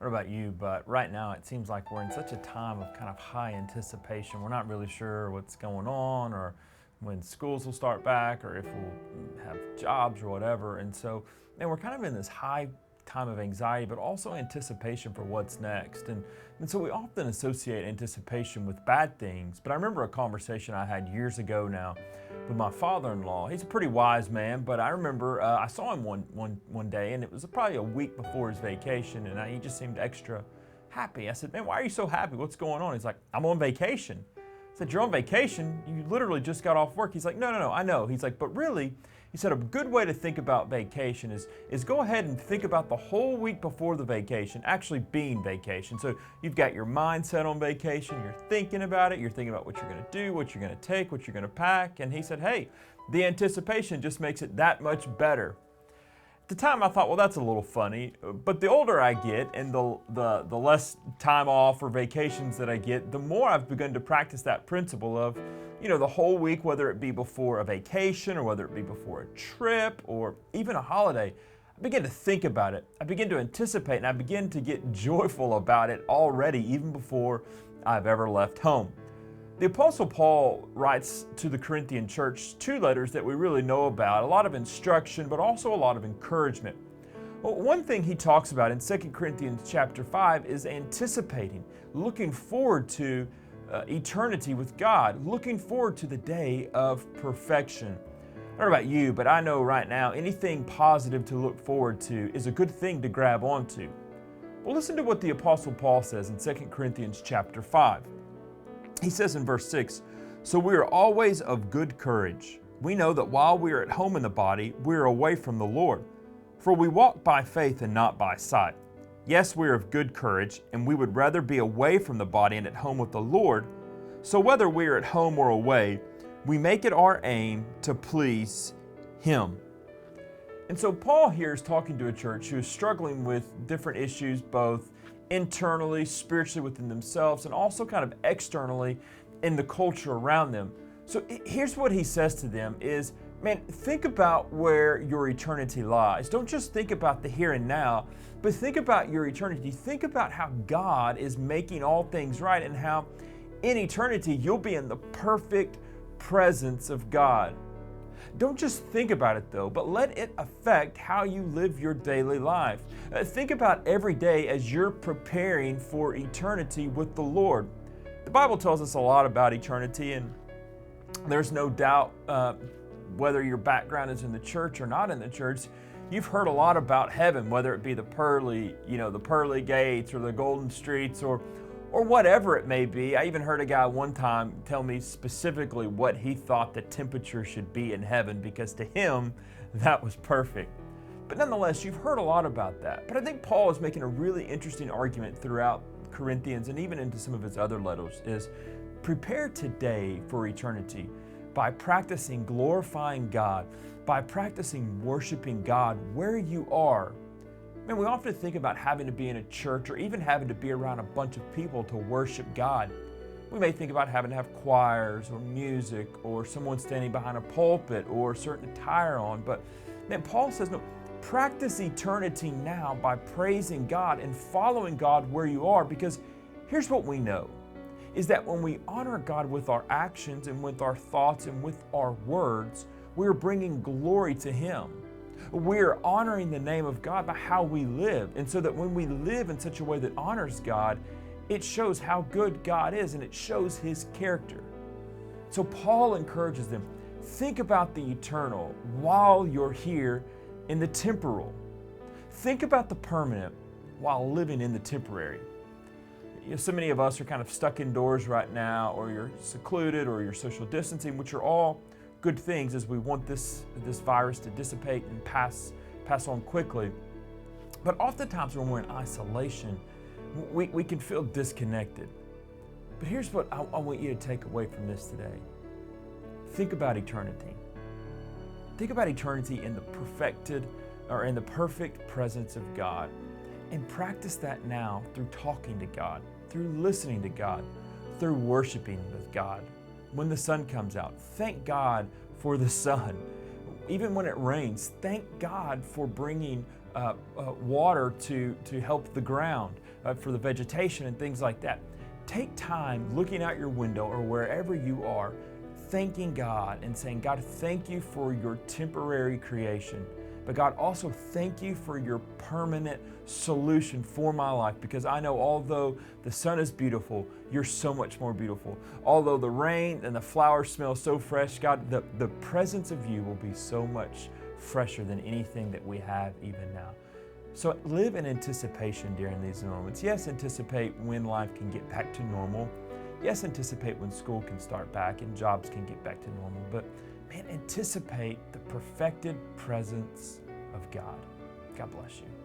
don't know about you, but right now it seems like we're in such a time of kind of high anticipation. We're not really sure what's going on or when schools will start back or if we'll have jobs or whatever. And so, man, we're kind of in this high time of anxiety, but also anticipation for what's next. And so we often associate anticipation with bad things. But I remember a conversation I had years ago now with my father-in-law. He's a pretty wise man, but I remember I saw him one day, and it was probably a week before his vacation, and he just seemed extra happy. I said, "Man, why are you so happy? What's going on?" He's like, "I'm on vacation." I said, "You're on vacation? You literally just got off work." He's like, No, I know." He's like, "But really," he said, "a good way to think about vacation is go ahead and think about the whole week before the vacation actually being vacation. So you've got your mindset on vacation, you're thinking about it, you're thinking about what you're going to do, what you're going to take, what you're going to pack." And he said, "Hey, the anticipation just makes it that much better." At the time I thought, well, that's a little funny, but the older I get and the less time off or vacations that I get, the more I've begun to practice that principle of, the whole week, whether it be before a vacation or whether it be before a trip or even a holiday, I begin to think about it. I begin to anticipate and I begin to get joyful about it already, even before I've ever left home. The Apostle Paul writes to the Corinthian church 2 letters that we really know about, a lot of instruction, but also a lot of encouragement. Well, one thing he talks about in 2 Corinthians chapter 5 is anticipating, looking forward to eternity with God, looking forward to the day of perfection. I don't know about you, but I know right now anything positive to look forward to is a good thing to grab onto. Well, listen to what the Apostle Paul says in 2 Corinthians chapter 5. He says in verse 6, "So we are always of good courage. We know that while we are at home in the body, we are away from the Lord. For we walk by faith and not by sight. Yes, we are of good courage, and we would rather be away from the body and at home with the Lord. So whether we are at home or away, we make it our aim to please Him." And so Paul here is talking to a church who is struggling with different issues, both internally, spiritually within themselves, and also kind of externally in the culture around them. So here's what he says to them is, man, think about where your eternity lies. Don't just think about the here and now, but think about your eternity. Think about how God is making all things right and how in eternity you'll be in the perfect presence of God. Don't just think about it though, but let it affect how you live your daily life. Think about every day as you're preparing for eternity with the Lord. The Bible tells us a lot about eternity, and there's no doubt whether your background is in the church or not in the church, you've heard a lot about heaven, whether it be the pearly gates or the golden streets or whatever it may be. I even heard a guy one time tell me specifically what he thought the temperature should be in heaven, because to him, that was perfect. But nonetheless, you've heard a lot about that. But I think Paul is making a really interesting argument throughout Corinthians and even into some of his other letters is prepare today for eternity by practicing glorifying God, by practicing worshiping God where you are. Man, we often think about having to be in a church or even having to be around a bunch of people to worship God. We may think about having to have choirs or music or someone standing behind a pulpit or a certain attire on. But man, Paul says, no, practice eternity now by praising God and following God where you are, because here's what we know, is that when we honor God with our actions and with our thoughts and with our words, we're bringing glory to Him. We're honoring the name of God by how we live. And so that when we live in such a way that honors God, it shows how good God is and it shows His character. So Paul encourages them, think about the eternal while you're here in the temporal. Think about the permanent while living in the temporary. So many of us are kind of stuck indoors right now, or you're secluded, or you're social distancing, which are all good things as we want this virus to dissipate and pass on quickly. But oftentimes when we're in isolation, we can feel disconnected. But here's what I want you to take away from this today. Think about eternity. Think about eternity in the perfect presence of God. And practice that now through talking to God, through listening to God, through worshiping with God. When the sun comes out, thank God for the sun. Even when it rains, thank God for bringing water to help the ground, for the vegetation and things like that. Take time looking out your window or wherever you are, thanking God and saying, God, thank you for your temporary creation. But God, also thank you for your permanent solution for my life, because I know although the sun is beautiful, you're so much more beautiful. Although the rain and the flowers smell so fresh, God, the presence of you will be so much fresher than anything that we have even now. So live in anticipation during these moments. Yes, anticipate when life can get back to normal. Yes, anticipate when school can start back and jobs can get back to normal. But man, anticipate the perfected presence of God. God bless you.